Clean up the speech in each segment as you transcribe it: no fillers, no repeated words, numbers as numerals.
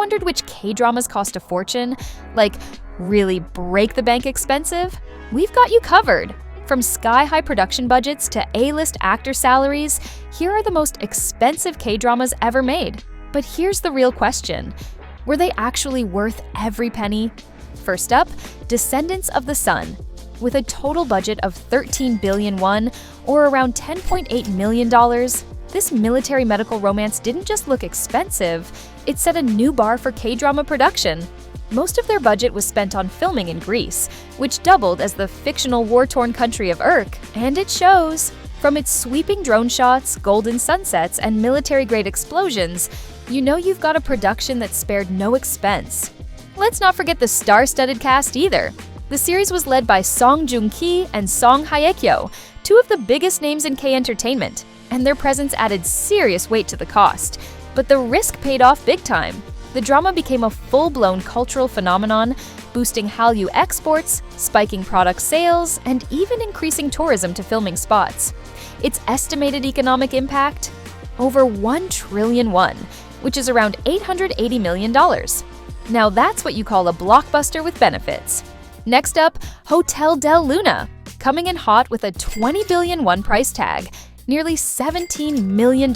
wondered which K-dramas cost a fortune? Like, really break the bank expensive? We've got you covered. From sky-high production budgets to A-list actor salaries, here are the most expensive K-dramas ever made. But here's the real question. Were they actually worth every penny? First up, Descendants of the Sun. With a total budget of 13 billion won, or around $10.8 million, this military medical romance didn't just look expensive, it set a new bar for K-drama production. Most of their budget was spent on filming in Greece, which doubled as the fictional war-torn country of Urk, and it shows. From its sweeping drone shots, golden sunsets, and military-grade explosions, you know you've got a production that spared no expense. Let's not forget the star-studded cast either. The series was led by Song Joong-ki and Song Hye-kyo, two of the biggest names in K-entertainment, and their presence added serious weight to the cost. But the risk paid off big time. The drama became a full-blown cultural phenomenon, boosting Hallyu exports, spiking product sales, and even increasing tourism to filming spots. Its estimated economic impact? Over 1 trillion won, which is around $880 million. Now that's what you call a blockbuster with benefits. Next up, Hotel del Luna, coming in hot with a 20 billion won price tag, nearly $17 million.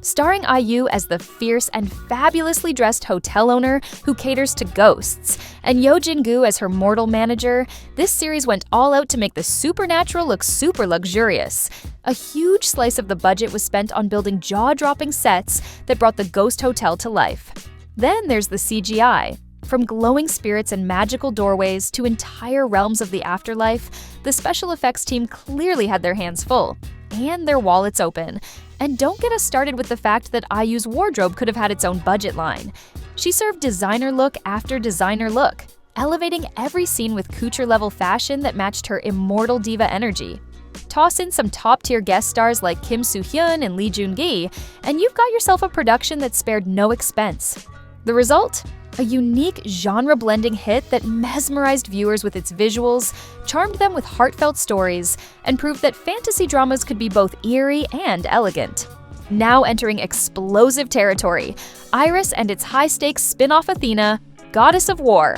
Starring IU as the fierce and fabulously dressed hotel owner who caters to ghosts, and Yo Jin-gu as her mortal manager, this series went all out to make the supernatural look super luxurious. A huge slice of the budget was spent on building jaw-dropping sets that brought the ghost hotel to life. Then there's the CGI. From glowing spirits and magical doorways to entire realms of the afterlife, the special effects team clearly had their hands full. And their wallets open. And don't get us started with the fact that IU's wardrobe could have had its own budget line. She served designer look after designer look, elevating every scene with couture-level fashion that matched her immortal diva energy. Toss in some top-tier guest stars like Kim Soo-hyun and Lee Joon-gi, and you've got yourself a production that spared no expense. The result? A unique genre-blending hit that mesmerized viewers with its visuals, charmed them with heartfelt stories, and proved that fantasy dramas could be both eerie and elegant. Now entering explosive territory, Iris and its high-stakes spin-off Athena, Goddess of War.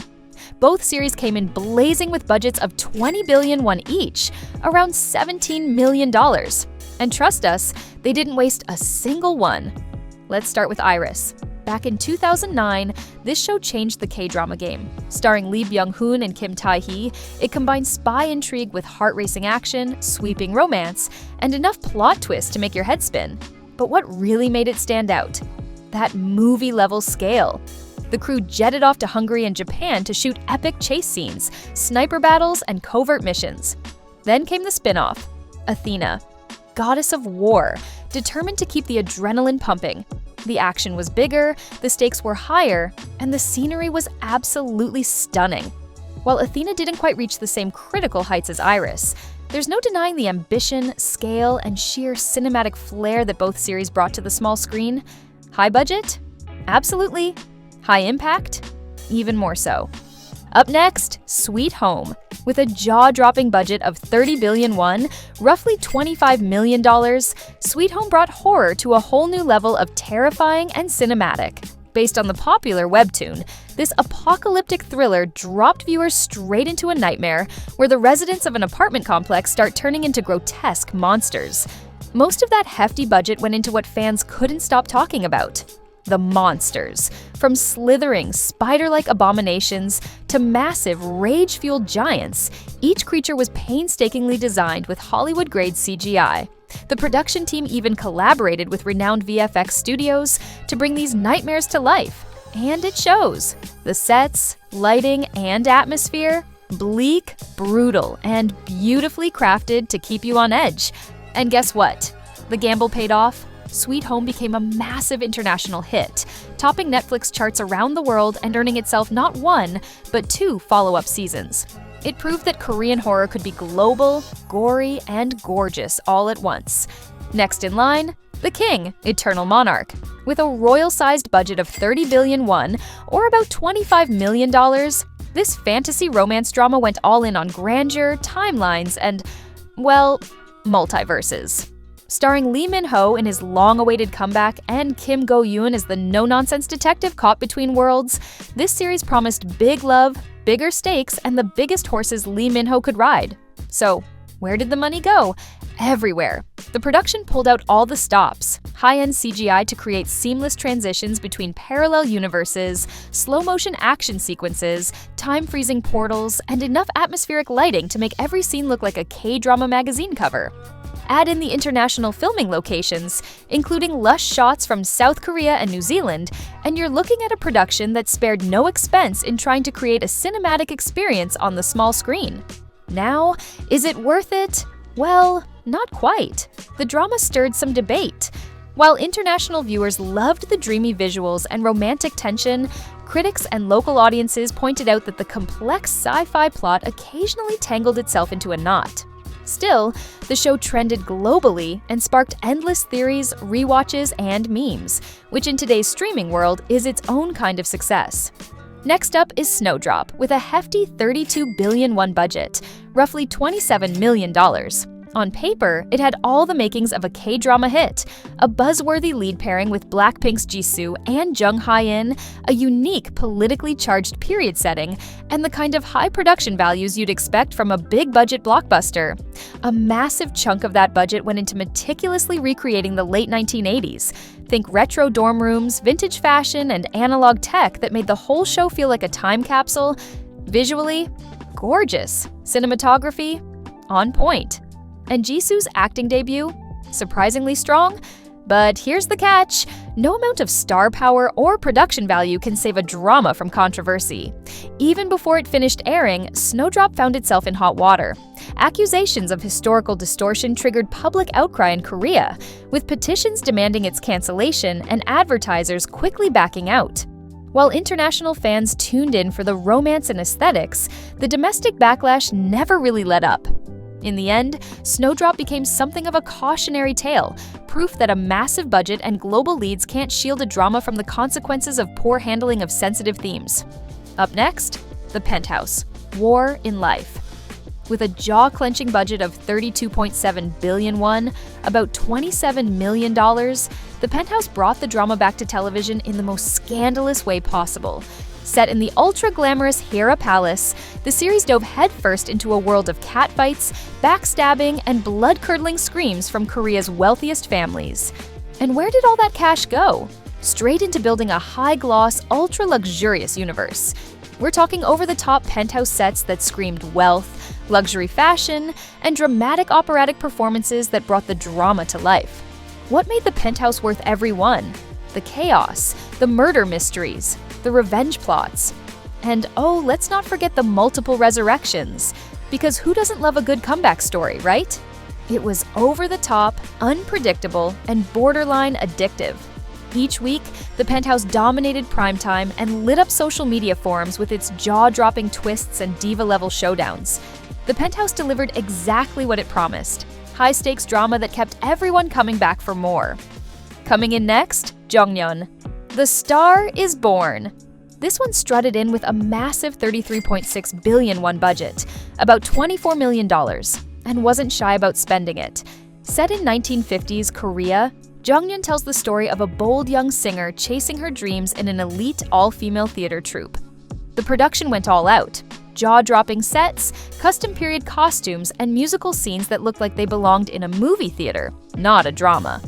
Both series came in blazing with budgets of 20 billion won each, around $17 million. And trust us, they didn't waste a single one. Let's start with Iris. Back in 2009, this show changed the K-drama game. Starring Lee Byung-hun and Kim Tae-hee, it combined spy intrigue with heart-racing action, sweeping romance, and enough plot twists to make your head spin. But what really made it stand out? That movie-level scale. The crew jetted off to Hungary and Japan to shoot epic chase scenes, sniper battles, and covert missions. Then came the spin-off, Athena, Goddess of War, determined to keep the adrenaline pumping. The action was bigger, the stakes were higher, and the scenery was absolutely stunning. While Athena didn't quite reach the same critical heights as Iris, there's no denying the ambition, scale, and sheer cinematic flair that both series brought to the small screen. High budget? Absolutely. High impact? Even more so. Up next, Sweet Home. With a jaw-dropping budget of 30 billion won, roughly $25 million, Sweet Home brought horror to a whole new level of terrifying and cinematic. Based on the popular webtoon, this apocalyptic thriller dropped viewers straight into a nightmare where the residents of an apartment complex start turning into grotesque monsters. Most of that hefty budget went into what fans couldn't stop talking about: the monsters. From slithering, spider-like abominations to massive, rage-fueled giants, each creature was painstakingly designed with Hollywood-grade CGI. The production team even collaborated with renowned VFX studios to bring these nightmares to life. And it shows. The sets, lighting, and atmosphere, bleak, brutal, and beautifully crafted to keep you on edge. And guess what? The gamble paid off. Sweet Home became a massive international hit, topping Netflix charts around the world and earning itself not one, but 2 follow-up seasons. It proved that Korean horror could be global, gory, and gorgeous all at once. Next in line, The King, Eternal Monarch. With a royal-sized budget of 30 billion won, or about $25 million, this fantasy romance drama went all in on grandeur, timelines, and, well, multiverses. Starring Lee Min-ho in his long-awaited comeback and Kim Go-eun as the no-nonsense detective caught between worlds, this series promised big love, bigger stakes, and the biggest horses Lee Min-ho could ride. So, where did the money go? Everywhere. The production pulled out all the stops: high-end CGI to create seamless transitions between parallel universes, slow-motion action sequences, time-freezing portals, and enough atmospheric lighting to make every scene look like a K-drama magazine cover. Add in the international filming locations, including lush shots from South Korea and New Zealand, and you're looking at a production that spared no expense in trying to create a cinematic experience on the small screen. Now, is it worth it? Well, not quite. The drama stirred some debate. While international viewers loved the dreamy visuals and romantic tension, critics and local audiences pointed out that the complex sci-fi plot occasionally tangled itself into a knot. Still, the show trended globally and sparked endless theories, rewatches, and memes, which in today's streaming world is its own kind of success. Next up is Snowdrop, with a hefty 32 billion won budget, roughly $27 million. On paper, it had all the makings of a K-drama hit, a buzzworthy lead pairing with Blackpink's Jisoo and Jung Hae-in, a unique politically charged period setting, and the kind of high production values you'd expect from a big-budget blockbuster. A massive chunk of that budget went into meticulously recreating the late 1980s. Think retro dorm rooms, vintage fashion, and analog tech that made the whole show feel like a time capsule. Visually, gorgeous. Cinematography, on point. And Jisoo's acting debut? Surprisingly strong? But here's the catch: no amount of star power or production value can save a drama from controversy. Even before it finished airing, Snowdrop found itself in hot water. Accusations of historical distortion triggered public outcry in Korea, with petitions demanding its cancellation and advertisers quickly backing out. While international fans tuned in for the romance and aesthetics, the domestic backlash never really let up. In the end, Snowdrop became something of a cautionary tale, proof that a massive budget and global leads can't shield a drama from the consequences of poor handling of sensitive themes. Up next, The Penthouse: War in Life. With a jaw-clenching budget of 32.7 billion won, about $27 million, The Penthouse brought the drama back to television in the most scandalous way possible. Set in the ultra-glamorous Hera Palace, the series dove headfirst into a world of catfights, backstabbing, and blood-curdling screams from Korea's wealthiest families. And where did all that cash go? Straight into building a high-gloss, ultra-luxurious universe. We're talking over-the-top penthouse sets that screamed wealth, luxury fashion, and dramatic operatic performances that brought the drama to life. What made the Penthouse worth every one? The chaos, the murder mysteries, the revenge plots. And oh, let's not forget the multiple resurrections, because who doesn't love a good comeback story, right? It was over the top, unpredictable, and borderline addictive. Each week, The Penthouse dominated primetime and lit up social media forums with its jaw-dropping twists and diva-level showdowns. The Penthouse delivered exactly what it promised: high-stakes drama that kept everyone coming back for more. Coming in next, Jonghyun. The Star is Born. This one strutted in with a massive 33.6 billion won budget, about $24 million, and wasn't shy about spending it. Set in 1950s Korea, Jonghyun tells the story of a bold young singer chasing her dreams in an elite all-female theater troupe. The production went all out: jaw-dropping sets, custom period costumes, and musical scenes that looked like they belonged in a movie theater, not a drama.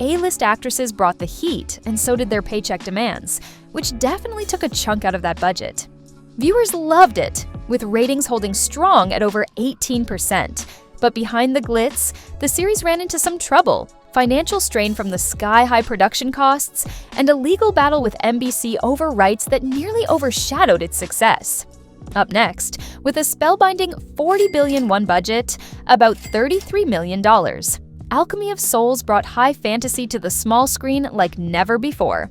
A-list actresses brought the heat, and so did their paycheck demands, which definitely took a chunk out of that budget. Viewers loved it, with ratings holding strong at over 18%. But behind the glitz, the series ran into some trouble: financial strain from the sky-high production costs, and a legal battle with MBC over rights that nearly overshadowed its success. Up next, with a spellbinding 40 billion won budget, about $33 million. Alchemy of Souls brought high fantasy to the small screen like never before.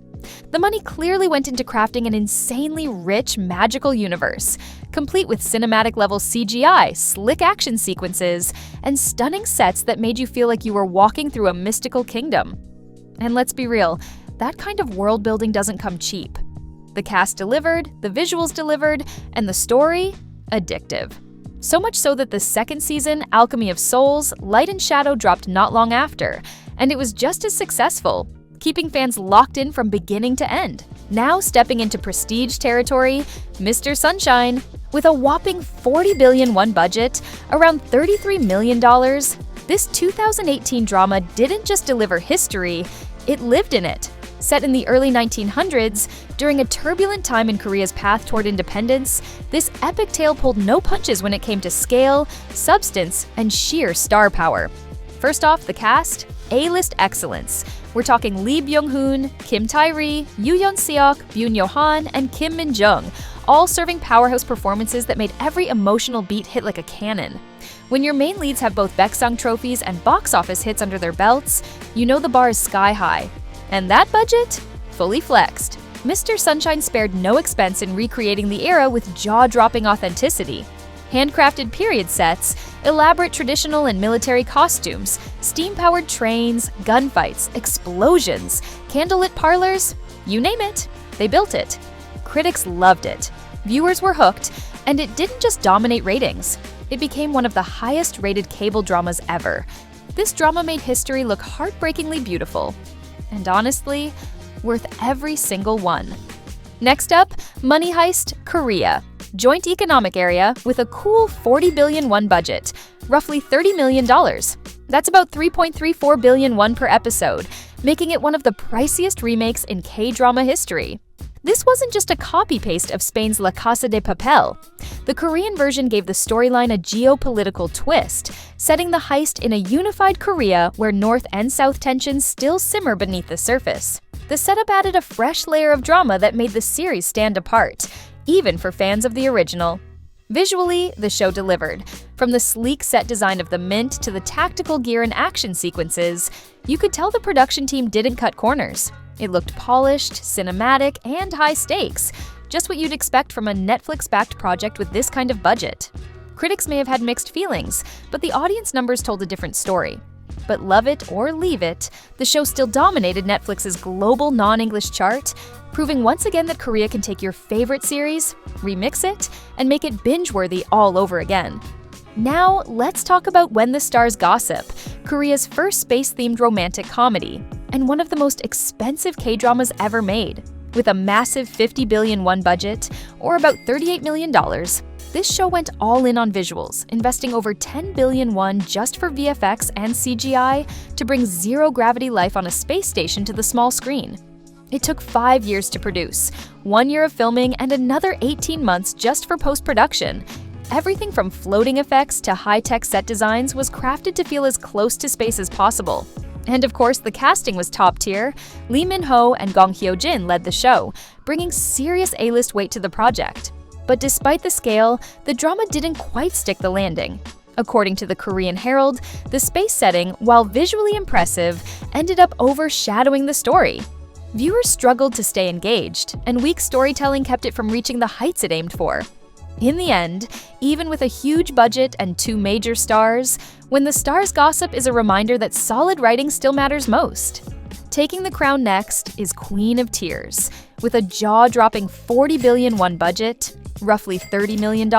The money clearly went into crafting an insanely rich, magical universe, complete with cinematic-level CGI, slick action sequences, and stunning sets that made you feel like you were walking through a mystical kingdom. And let's be real, that kind of world-building doesn't come cheap. The cast delivered, the visuals delivered, and the story? Addictive. So much so that the second season, Alchemy of Souls, Light and Shadow dropped not long after, and it was just as successful, keeping fans locked in from beginning to end. Now stepping into prestige territory, Mr. Sunshine. With a whopping 40 billion won budget, around $33 million, this 2018 drama didn't just deliver history, it lived in it. Set in the early 1900s, during a turbulent time in Korea's path toward independence, this epic tale pulled no punches when it came to scale, substance, and sheer star power. First off, the cast, A-list excellence. We're talking Lee Byung-hun, Kim Tae-ri, Yoo Yeon-seok, Byun Yo-han, and Kim Min-jung, all serving powerhouse performances that made every emotional beat hit like a cannon. When your main leads have both Baeksang trophies and box office hits under their belts, you know the bar is sky high. And that budget? Fully flexed. Mr. Sunshine spared no expense in recreating the era with jaw-dropping authenticity. Handcrafted period sets, elaborate traditional and military costumes, steam-powered trains, gunfights, explosions, candlelit parlors, you name it, they built it. Critics loved it. Viewers were hooked, and it didn't just dominate ratings. It became one of the highest-rated cable dramas ever. This drama made history look heartbreakingly beautiful. And honestly, worth every single one. Next up, Money Heist, Korea. Joint economic area with a cool 40 billion won budget, roughly $30 million. That's about 3.34 billion won per episode, making it one of the priciest remakes in K-drama history. This wasn't just a copy-paste of Spain's La Casa de Papel. The Korean version gave the storyline a geopolitical twist, setting the heist in a unified Korea where North and South tensions still simmer beneath the surface. The setup added a fresh layer of drama that made the series stand apart, even for fans of the original. Visually, the show delivered. From the sleek set design of the Mint to the tactical gear and action sequences, you could tell the production team didn't cut corners. It looked polished, cinematic, and high stakes, just what you'd expect from a Netflix-backed project with this kind of budget. Critics may have had mixed feelings, but the audience numbers told a different story. But love it or leave it, the show still dominated Netflix's global non-English chart, proving once again that Korea can take your favorite series, remix it, and make it binge-worthy all over again. Now, let's talk about When the Stars Gossip, Korea's first space-themed romantic comedy, and one of the most expensive K-dramas ever made. With a massive 50 billion won budget, or about $38 million, this show went all in on visuals, investing over 10 billion won just for VFX and CGI to bring zero-gravity life on a space station to the small screen. It took 5 years to produce, 1 year of filming, and another 18 months just for post-production. Everything from floating effects to high-tech set designs was crafted to feel as close to space as possible. And of course, the casting was top tier. Lee Min-ho and Gong Hyo-jin led the show, bringing serious A-list weight to the project. But despite the scale, the drama didn't quite stick the landing. According to the Korean Herald, the space setting, while visually impressive, ended up overshadowing the story. Viewers struggled to stay engaged, and weak storytelling kept it from reaching the heights it aimed for. In the end, even with a huge budget and 2 major stars, When the Stars Gossip is a reminder that solid writing still matters most. Taking the crown next is Queen of Tears. With a jaw-dropping 40 billion won budget, roughly $30 million,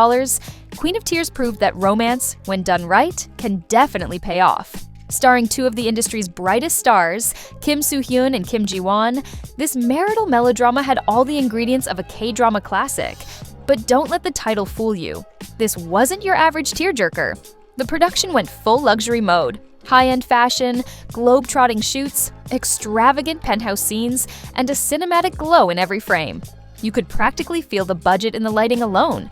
Queen of Tears proved that romance, when done right, can definitely pay off. Starring 2 of the industry's brightest stars, Kim Soo-hyun and Kim Ji-won, this marital melodrama had all the ingredients of a K-drama classic. But don't let the title fool you. This wasn't your average tearjerker. The production went full luxury mode. High-end fashion, globe-trotting shoots, extravagant penthouse scenes, and a cinematic glow in every frame. You could practically feel the budget in the lighting alone.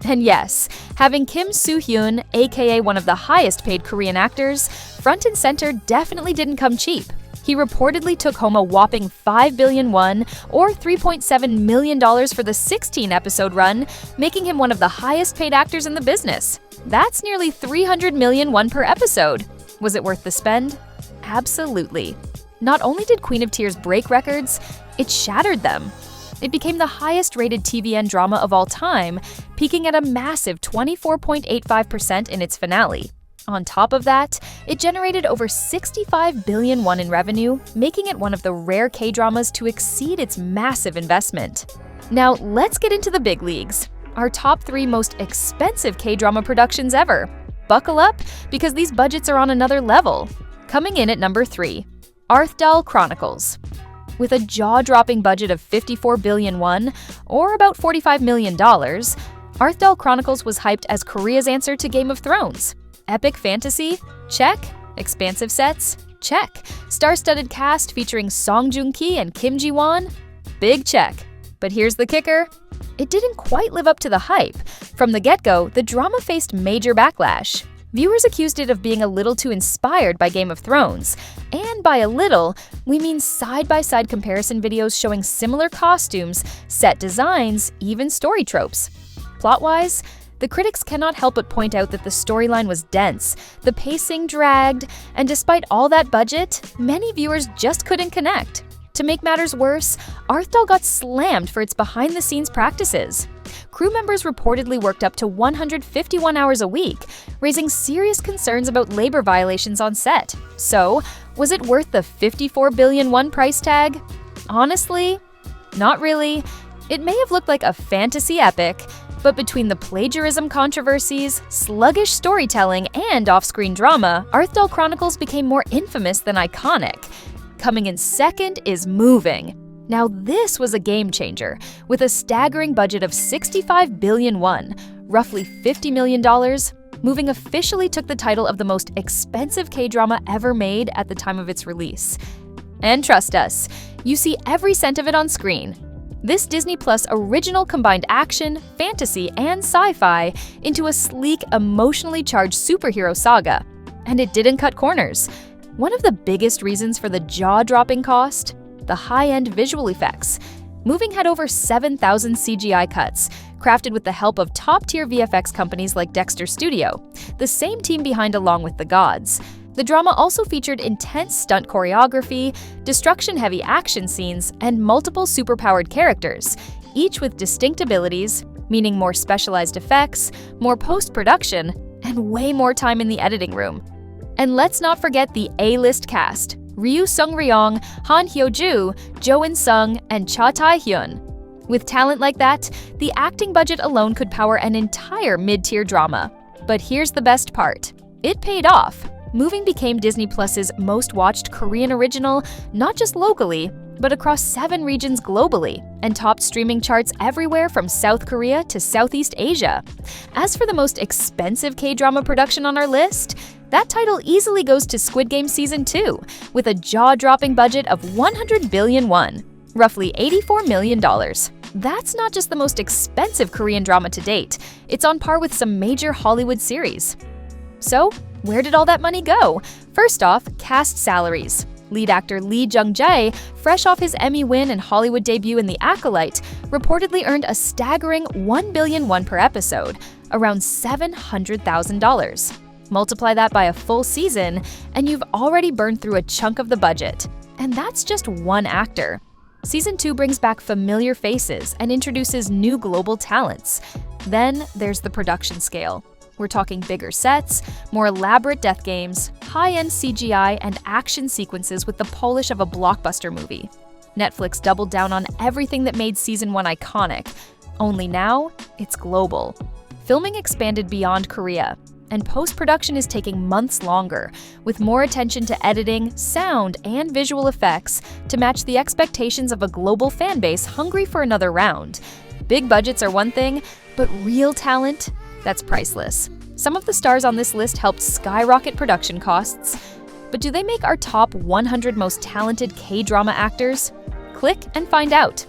And yes, having Kim Soo-hyun, aka one of the highest-paid Korean actors, front and center definitely didn't come cheap. He reportedly took home a whopping 5 billion won, or $3.7 million for the 16-episode run, making him one of the highest-paid actors in the business. That's nearly 300 million won per episode. Was it worth the spend? Absolutely. Not only did Queen of Tears break records, it shattered them. It became the highest-rated TVN drama of all time, peaking at a massive 24.85% in its finale. On top of that, it generated over 65 billion won in revenue, making it one of the rare K-dramas to exceed its massive investment. Now, let's get into the big leagues. our top 3 most expensive K-drama productions ever. Buckle up, because these budgets are on another level. Coming in at number 3, Arthdal Chronicles. With a jaw-dropping budget of 54 billion won, or about $45 million, Arthdal Chronicles was hyped as Korea's answer to Game of Thrones. Epic fantasy? Check. Expansive sets? Check. Star-studded cast featuring Song Joong-ki and Kim Ji-won? Big check. But here's the kicker. It didn't quite live up to the hype. From the get-go, the drama faced major backlash. Viewers accused it of being a little too inspired by Game of Thrones. And by a little, we mean side-by-side comparison videos showing similar costumes, set designs, even story tropes. Plot-wise, the critics cannot help but point out that the storyline was dense, the pacing dragged, and despite all that budget, many viewers just couldn't connect. To make matters worse, Arthdal got slammed for its behind-the-scenes practices. Crew members reportedly worked up to 151 hours a week, raising serious concerns about labor violations on set. So, was it worth the 54 billion won price tag? Honestly, not really. It may have looked like a fantasy epic, but between the plagiarism controversies, sluggish storytelling, and off-screen drama, Arthdal Chronicles became more infamous than iconic. Coming in second is Moving. Now this was a game changer, with a staggering budget of 65 billion won, roughly $50 million. Moving officially took the title of the most expensive K-drama ever made at the time of its release. And trust us, you see every cent of it on screen. This Disney Plus original combined action, fantasy, and sci-fi into a sleek, emotionally charged superhero saga. And it didn't cut corners. One of the biggest reasons for the jaw-dropping cost? The high-end visual effects. Moving had over 7,000 CGI cuts, crafted with the help of top-tier VFX companies like Dexter Studio, the same team behind Along with the Gods. The drama also featured intense stunt choreography, destruction-heavy action scenes, and multiple superpowered characters, each with distinct abilities, meaning more specialized effects, more post-production, and way more time in the editing room. And let's not forget the A-list cast: Ryu Sung-ryong, Han Hyo-ju, Jo In-sung, and Cha Tae-hyun. With talent like that, the acting budget alone could power an entire mid-tier drama. But here's the best part. It paid off. Moving became Disney Plus's most watched Korean original, not just locally, but across 7 regions globally, and topped streaming charts everywhere from South Korea to Southeast Asia. As for the most expensive K-drama production on our list, that title easily goes to Squid Game Season 2, with a jaw-dropping budget of 100 billion won, roughly $84 million. That's not just the most expensive Korean drama to date, it's on par with some major Hollywood series. So, where did all that money go? First off, cast salaries. Lead actor Lee Jung-jae, fresh off his Emmy win and Hollywood debut in The Acolyte, reportedly earned a staggering 1 billion won per episode, around $700,000. Multiply that by a full season, and you've already burned through a chunk of the budget. And that's just one actor. Season 2 brings back familiar faces and introduces new global talents. Then there's the production scale. We're talking bigger sets, more elaborate death games, high-end CGI, and action sequences with the polish of a blockbuster movie. Netflix doubled down on everything that made Season 1 iconic, only now it's global. Filming expanded beyond Korea, and post-production is taking months longer, with more attention to editing, sound, and visual effects to match the expectations of a global fanbase hungry for another round. Big budgets are one thing, but real talent? That's priceless. Some of the stars on this list helped skyrocket production costs, but do they make our top 100 most talented K-drama actors? Click and find out.